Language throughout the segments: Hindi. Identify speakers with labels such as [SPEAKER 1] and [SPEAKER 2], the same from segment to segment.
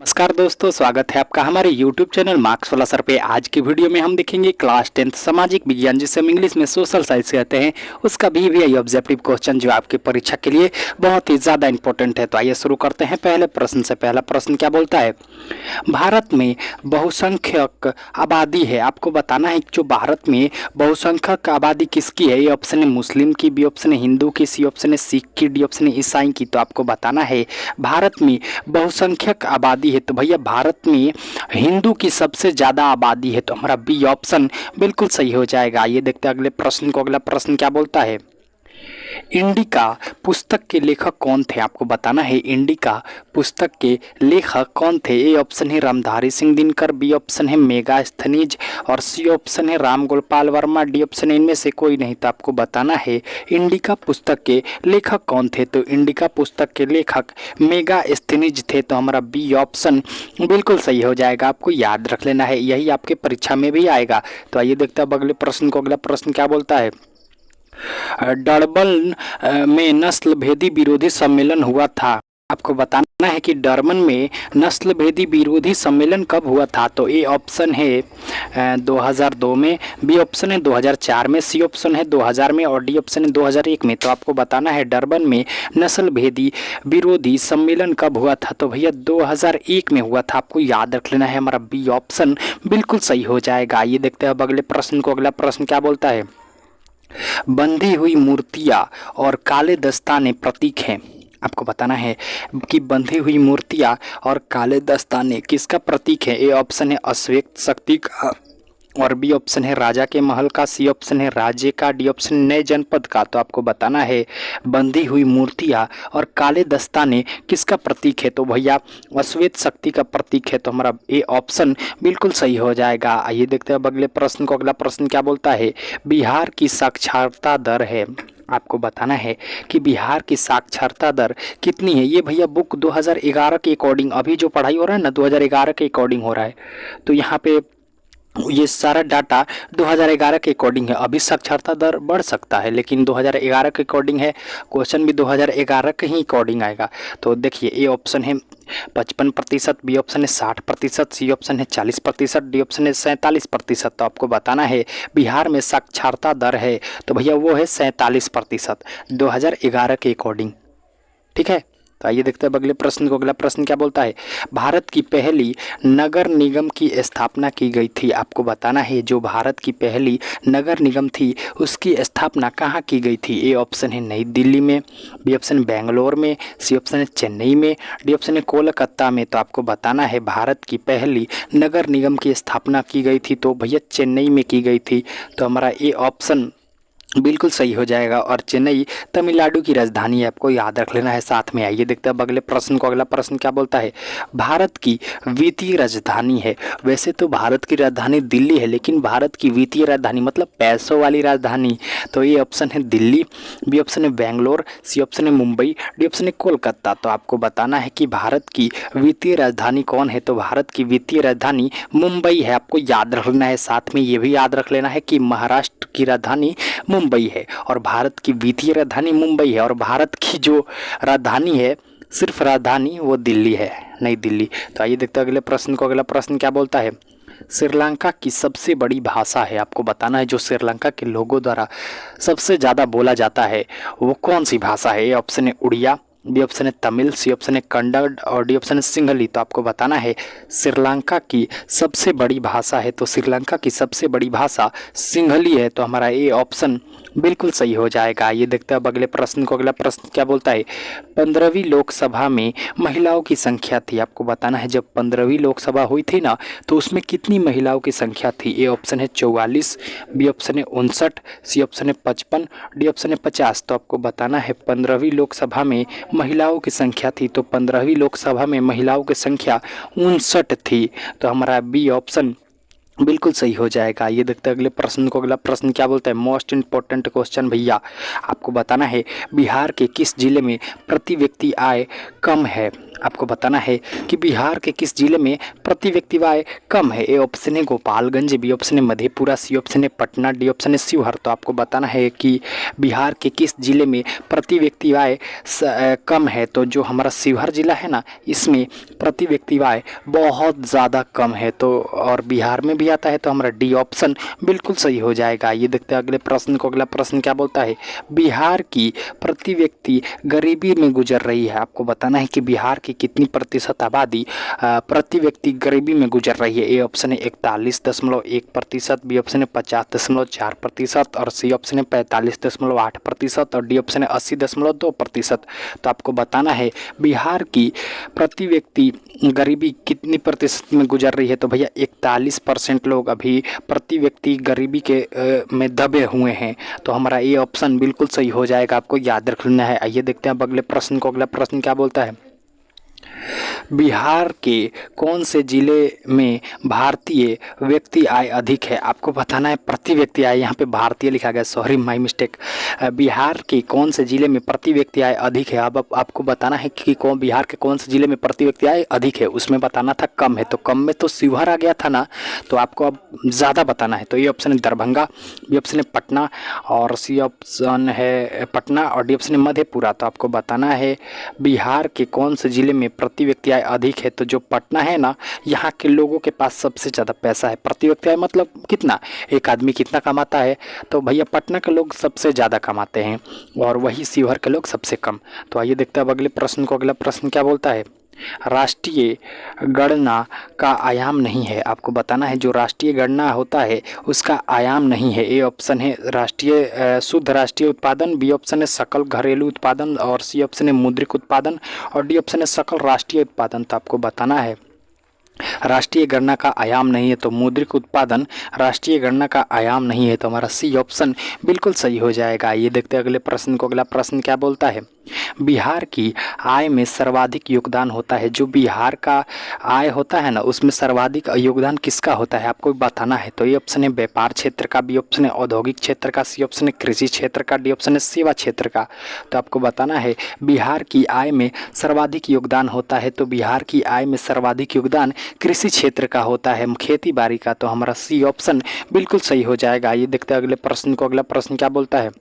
[SPEAKER 1] नमस्कार दोस्तों, स्वागत है आपका हमारे YouTube चैनल मार्क्स वाला सर पे। आज की वीडियो में हम देखेंगे क्लास 10 सामाजिक विज्ञान जिसे हम इंग्लिश में सोशल साइंस कहते हैं, उसका भी ऑब्जेक्टिव क्वेश्चन जो आपकी परीक्षा के लिए बहुत ही ज़्यादा इंपॉर्टेंट है। तो आइए शुरू करते हैं पहले प्रश्न से। पहला प्रश्न क्या बोलता है? भारत में बहुसंख्यक आबादी है। आपको बताना है जो भारत में बहुसंख्यक आबादी किसकी है। ए ऑप्शन है मुस्लिम की, बी ऑप्शन है हिंदू की, सी ऑप्शन है सिख की, डी ऑप्शन है ईसाई की। तो आपको बताना है भारत में बहुसंख्यक आबादी है तो भैया भारत में हिंदू की सबसे ज़्यादा आबादी है, तो हमारा बी ऑप्शन बिल्कुल सही हो जाएगा। ये देखते हैं अगले प्रश्न को। अगला प्रश्न क्या बोलता है? इंडिका पुस्तक के लेखक कौन थे? आपको बताना है इंडिका पुस्तक के लेखक कौन थे। ए ऑप्शन है रामधारी सिंह दिनकर, बी ऑप्शन है मेगास्थनीज और सी ऑप्शन है राम गोपाल वर्मा, डी ऑप्शन है इनमें से कोई नहीं। तो आपको बताना है इंडिका पुस्तक के लेखक कौन थे। तो इंडिका पुस्तक के लेखक मेगास्थनीज थे, तो हमारा बी ऑप्शन बिल्कुल सही हो जाएगा। आपको याद रख लेना है, यही आपके परीक्षा में भी आएगा। तो आइए देखते हैं अगले प्रश्न को। अगला प्रश्न क्या बोलता है? डर्बन में नस्ल भेदी विरोधी सम्मेलन हुआ था। आपको बताना है कि डर्बन में नस्ल भेदी विरोधी सम्मेलन कब हुआ था। तो ए ऑप्शन है 2002 में, बी ऑप्शन है 2004 में, सी ऑप्शन है 2000 में और डी ऑप्शन है 2001 में। तो आपको बताना है डर्बन में नस्ल भेदी विरोधी सम्मेलन कब हुआ था। तो भैया 2001 में हुआ था। आपको याद रख लेना है, हमारा बी ऑप्शन बिल्कुल सही हो जाएगा। ये देखते हैं अब अगले प्रश्न को। अगला प्रश्न क्या बोलता है? बंधी हुई मूर्तियां और काले दस्ताने प्रतीक हैं। आपको बताना है कि बंधी हुई मूर्तियां और काले दस्ताने किसका प्रतीक है। ए ऑप्शन है अश्वेत शक्ति का और बी ऑप्शन है राजा के महल का, सी ऑप्शन है राज्य का, डी ऑप्शन नए जनपद का। तो आपको बताना है बंधी हुई मूर्तियां और काले दस्ताने किसका प्रतीक है। तो भैया अश्वेत शक्ति का प्रतीक है, तो हमारा ए ऑप्शन बिल्कुल सही हो जाएगा। आइए देखते हैं अब अगले प्रश्न को। अगला प्रश्न क्या बोलता है? बिहार की साक्षरता दर है। आपको बताना है कि बिहार की साक्षरता दर कितनी है। ये भैया बुक 2011 के अकॉर्डिंग, अभी जो पढ़ाई हो रहा है ना 2011 के अकॉर्डिंग हो रहा है, तो यहाँ पे ये सारा डाटा 2011 के अकॉर्डिंग है। अभी साक्षरता दर बढ़ सकता है लेकिन 2011 के अकॉर्डिंग है। क्वेश्चन भी 2011 के ही अकॉर्डिंग आएगा। तो देखिए ए ऑप्शन है 55%, बी ऑप्शन है 60%, सी ऑप्शन है 40%, डी ऑप्शन है 47%। तो आपको बताना है बिहार में साक्षरता दर है तो भैया वो है 47% 2011 के अकॉर्डिंग। ठीक है, तो आइए देखते हैं अगले प्रश्न को। अगला प्रश्न क्या बोलता है? भारत की पहली नगर निगम की स्थापना की गई थी। आपको बताना है जो भारत की पहली नगर निगम थी उसकी स्थापना कहाँ की गई थी। ए ऑप्शन है नई दिल्ली में, बी ऑप्शन बेंगलोर में, सी ऑप्शन है चेन्नई में, डी ऑप्शन है कोलकाता में। तो आपको बताना है भारत की पहली नगर निगम की स्थापना की गई थी तो भैया चेन्नई में की गई थी। तो हमारा ए ऑप्शन बिल्कुल सही हो जाएगा और चेन्नई तमिलनाडु की राजधानी है, आपको याद रख लेना है साथ में। आइए देखते हैं अब अगले प्रश्न को। अगला प्रश्न क्या बोलता है? भारत की वित्तीय राजधानी है। वैसे तो भारत की राजधानी दिल्ली है लेकिन भारत की वित्तीय राजधानी मतलब पैसों वाली राजधानी, तो ये ऑप्शन है दिल्ली, बी ऑप्शन है बेंगलोर, सी ऑप्शन है मुंबई, डी ऑप्शन है कोलकाता। तो आपको बताना है कि भारत की वित्तीय राजधानी कौन है। तो भारत की वित्तीय राजधानी मुंबई है, आपको याद रखना है। साथ में ये भी याद रख लेना है कि महाराष्ट्र की राजधानी मुंबई है और भारत की वित्तीय राजधानी मुंबई है और भारत की जो राजधानी है सिर्फ राजधानी वो दिल्ली है, नई दिल्ली। तो आइए देखते हैं अगले प्रश्न को। अगला प्रश्न क्या बोलता है? श्रीलंका की सबसे बड़ी भाषा है। आपको बताना है जो श्रीलंका के लोगों द्वारा सबसे ज़्यादा बोला जाता है वो कौन सी भाषा है। ए ऑप्शन है उड़िया, बी ऑप्शन है तमिल, सी ऑप्शन है कन्नड़ और डी ऑप्शन है सिंहली। तो आपको बताना है श्रीलंका की सबसे बड़ी भाषा है तो श्रीलंका की सबसे बड़ी भाषा सिंहली है। तो हमारा ये ऑप्शन बिल्कुल सही हो जाएगा। ये देखते हैं अब अगले प्रश्न को। अगला प्रश्न क्या बोलता है? 15वीं लोकसभा में महिलाओं की संख्या थी। आपको बताना है जब 15वीं लोकसभा हुई थी ना तो उसमें कितनी महिलाओं की संख्या थी। ए ऑप्शन है 44, बी ऑप्शन है 59, सी ऑप्शन है 55, डी ऑप्शन है 50। तो आपको बताना है 15वीं लोकसभा में महिलाओं की संख्या थी तो 15वीं लोकसभा में महिलाओं की संख्या 59 थी। तो हमारा बी ऑप्शन बिल्कुल सही हो जाएगा। ये देखते हैं अगले प्रश्न को। अगला प्रश्न क्या बोलता है, मोस्ट इम्पोर्टेंट क्वेश्चन भैया, आपको बताना है बिहार के किस जिले में प्रति व्यक्ति आय कम है। आपको बताना है कि बिहार के किस जिले में प्रति व्यक्ति आय कम है। ए ऑप्शन है गोपालगंज, बी ऑप्शन है मधेपुरा, सी ऑप्शन है पटना, डी ऑप्शन है शिवहर। तो आपको बताना है कि बिहार के किस जिले में प्रति व्यक्ति आय कम है। तो जो हमारा शिवहर जिला है ना, इसमें प्रति व्यक्ति आय बहुत ज़्यादा कम है। तो और बिहार में भी आता है, तो हमारा डी ऑप्शन बिल्कुल सही हो जाएगा। ये देखते हैं अगले प्रश्न को। अगला प्रश्न क्या बोलता है, बिहार की प्रति व्यक्ति गरीबी में गुजर रही है। आपको बताना है कि बिहार की कितनी प्रतिशत आबादी प्रति व्यक्ति गरीबी में गुजर रही है। ए ऑप्शन है 41.1%, बी ऑप्शन है 50.4% और सी ऑप्शन है 45.8% और डी ऑप्शन है 80.2%। तो आपको बताना है बिहार की प्रति व्यक्ति गरीबी कितनी प्रतिशत में गुजर रही है। तो भैया 41% लोग अभी प्रति व्यक्ति गरीबी के में दबे हुए हैं। तो हमारा ये ऑप्शन बिल्कुल सही हो जाएगा, आपको याद रखना है। आइए देखते हैं अब अगले प्रश्न को। अगला प्रश्न क्या बोलता है, बिहार के कौन से जिले में भारतीय व्यक्ति आय अधिक है। आपको बताना है प्रति व्यक्ति आय, यहाँ पे भारतीय लिखा गया, सॉरी माय मिस्टेक। बिहार के कौन से जिले में प्रति व्यक्ति आय अधिक है। अब आपको बताना है कि कौन बिहार के कौन से जिले में प्रति व्यक्ति आय अधिक है। उसमें बताना था कम है, तो कम में तो शिवहर आ गया था ना, तो आपको अब ज़्यादा बताना है। तो ये ऑप्शन है दरभंगा, बी ऑप्शन है पटना और सी ऑप्शन है पटना और डी ऑप्शन है मधेपुरा। तो आपको बताना है बिहार के कौन से जिले में प्रति व्यक्ति आय अधिक है। तो जो पटना है ना, यहाँ के लोगों के पास सबसे ज़्यादा पैसा है। प्रति व्यक्ति आय मतलब कितना, एक आदमी कितना कमाता है, तो भैया पटना के लोग सबसे ज़्यादा कमाते हैं और वही शिवहर के लोग सबसे कम। तो आइए देखते हैं अब अगले प्रश्न को। अगला प्रश्न क्या बोलता है, राष्ट्रीय गणना का आयाम नहीं है। आपको बताना है जो राष्ट्रीय गणना होता है उसका आयाम नहीं है। ए ऑप्शन है राष्ट्रीय शुद्ध राष्ट्रीय उत्पादन, बी ऑप्शन है सकल घरेलू उत्पादन और सी ऑप्शन है मौद्रिक उत्पादन और डी ऑप्शन है सकल राष्ट्रीय उत्पादन। तो आपको बताना है राष्ट्रीय गणना का आयाम नहीं है, तो मौद्रिक उत्पादन राष्ट्रीय गणना का आयाम नहीं है। तो हमारा सी ऑप्शन बिल्कुल सही हो जाएगा। ये देखते हैं अगले प्रश्न को। अगला प्रश्न क्या बोलता है, बिहार की आय में सर्वाधिक योगदान होता है। जो बिहार का आय होता है ना, उसमें सर्वाधिक योगदान किसका होता है, आपको बताना है। तो ये ऑप्शन है व्यापार क्षेत्र का, बी ऑप्शन है औद्योगिक क्षेत्र का, सी ऑप्शन है कृषि क्षेत्र का, डी ऑप्शन है सेवा क्षेत्र का। तो आपको बताना है बिहार की आय में सर्वाधिक योगदान होता है। तो बिहार की आय में सर्वाधिक योगदान कृषि क्षेत्र का होता है, खेती बाड़ी का। तो हमारा सी ऑप्शन बिल्कुल सही हो जाएगा। ये देखते हैं अगले प्रश्न को। अगला प्रश्न क्या बोलता है,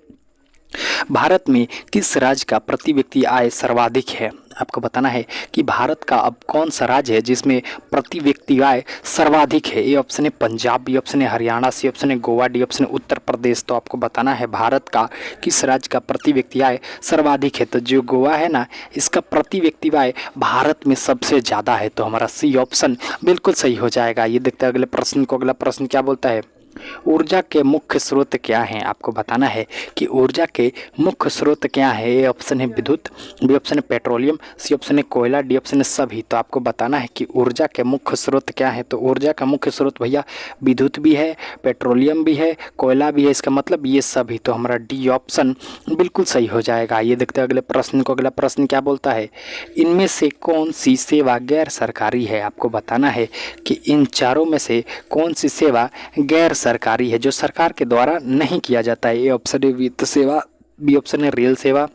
[SPEAKER 1] भारत में किस राज्य का प्रति व्यक्ति आय सर्वाधिक है। आपको बताना है कि भारत का अब कौन सा राज्य है जिसमें प्रति व्यक्ति आय सर्वाधिक है। ए ऑप्शन है पंजाब, बी ऑप्शन है हरियाणा, सी ऑप्शन है गोवा, डी ऑप्शन है उत्तर प्रदेश। तो आपको बताना है भारत का किस राज्य का प्रति व्यक्ति आय सर्वाधिक है। तो जो गोवा है ना, इसका प्रति व्यक्ति आय भारत में सबसे ज़्यादा है। तो हमारा सी ऑप्शन बिल्कुल सही हो जाएगा। ये देखते हैं अगले प्रश्न को। अगला प्रश्न क्या बोलता है, ऊर्जा के मुख्य स्रोत क्या हैं। आपको बताना है कि ऊर्जा के मुख्य स्रोत क्या है। ए ऑप्शन है विद्युत, बी ऑप्शन है पेट्रोलियम, सी ऑप्शन है कोयला, डी ऑप्शन है सभी। तो आपको बताना है कि ऊर्जा के मुख्य स्रोत क्या है। तो ऊर्जा का मुख्य स्रोत भैया विद्युत भी है, पेट्रोलियम भी है, कोयला भी है, इसका मतलब ये सभी। तो हमारा डी ऑप्शन बिल्कुल सही हो जाएगा। ये देखते हैं अगले प्रश्न को। अगला प्रश्न क्या बोलता है, इनमें से कौन सी सेवा गैर सरकारी है। आपको बताना है कि इन चारों में से कौन सी सेवा गैर सरकारी है, जो सरकार के द्वारा नहीं किया जाता है। ए ऑप्शन है वित्त सेवा, बी ऑप्शन है रेल सेवा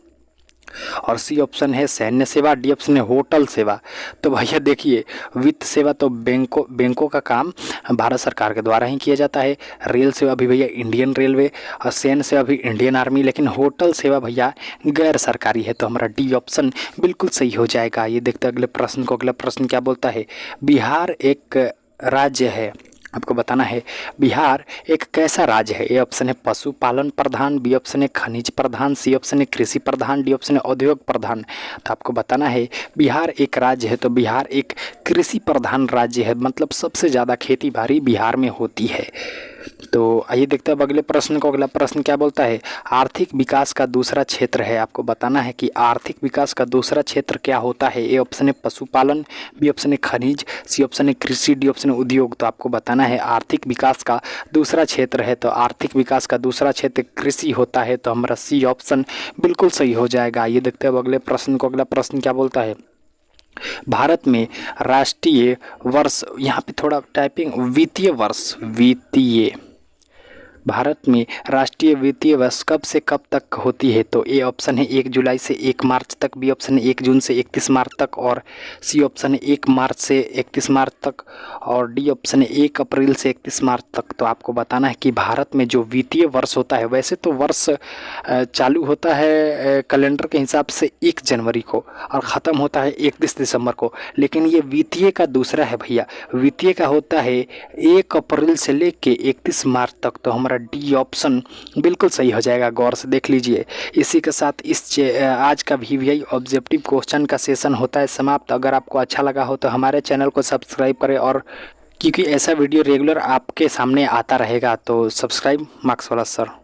[SPEAKER 1] और सी ऑप्शन है सैन्य सेवा, डी ऑप्शन है होटल सेवा। तो भैया देखिए, वित्त सेवा तो बैंकों का काम भारत सरकार के द्वारा ही किया जाता है। रेल सेवा भी भैया इंडियन रेलवे और सैन्य सेवा भी इंडियन आर्मी, लेकिन होटल सेवा भैया गैर सरकारी है। तो हमारा डी ऑप्शन बिल्कुल सही हो जाएगा। ये देखते हैं अगले प्रश्न को। अगला प्रश्न क्या बोलता है, बिहार एक राज्य है। आपको बताना है बिहार एक कैसा राज्य है। ए ऑप्शन है पशुपालन प्रधान, बी ऑप्शन है खनिज प्रधान, सी ऑप्शन है कृषि प्रधान, डी ऑप्शन है उद्योग प्रधान। तो आपको बताना है बिहार एक राज्य है, तो बिहार एक कृषि प्रधान राज्य है, मतलब सबसे ज़्यादा खेती बाड़ी बिहार में होती है। तो आइए देखते हैं अब अगले प्रश्न को। अगला प्रश्न क्या बोलता है, आर्थिक विकास का दूसरा क्षेत्र है। आपको बताना है कि आर्थिक विकास का दूसरा क्षेत्र क्या होता है। ए ऑप्शन है पशुपालन, बी ऑप्शन है खनिज, सी ऑप्शन है कृषि, डी ऑप्शन है उद्योग। तो आपको बताना है आर्थिक विकास का दूसरा क्षेत्र है, तो आर्थिक विकास का दूसरा क्षेत्र कृषि होता है। तो हमारा सी ऑप्शन बिल्कुल सही हो जाएगा। ये देखते हैं अब अगले प्रश्न को। अगला प्रश्न क्या बोलता है, भारत में राष्ट्रीय वर्ष, यहाँ पे थोड़ा टाइपिंग, वित्तीय वर्ष, वित्तीय, भारत में राष्ट्रीय वित्तीय वर्ष कब से कब तक होती है? तो ए ऑप्शन है 1 जुलाई से 1 मार्च तक, बी ऑप्शन है 1 जून से 31 मार्च तक, और सी ऑप्शन है 1 मार्च से 31 मार्च तक, और डी ऑप्शन है 1 अप्रैल से 31 मार्च तक। तो आपको बताना है कि भारत में जो वित्तीय वर्ष होता है, वैसे तो वर्ष चालू होता है कैलेंडर के हिसाब से 1 जनवरी को और ख़त्म होता है 31 दिसंबर को, लेकिन ये वित्तीय का दूसरा है भैया। वित्तीय का होता है 1 अप्रैल से लेके 31 मार्च तक। तो हमारा डी ऑप्शन बिल्कुल सही हो जाएगा, गौर से देख लीजिए। इसी के साथ आज का VVI ऑब्जेक्टिव क्वेश्चन का सेशन होता है समाप्त। अगर आपको अच्छा लगा हो तो हमारे चैनल को सब्सक्राइब करें, और क्योंकि ऐसा वीडियो रेगुलर आपके सामने आता रहेगा, तो सब्सक्राइब मार्क्स वाला सर।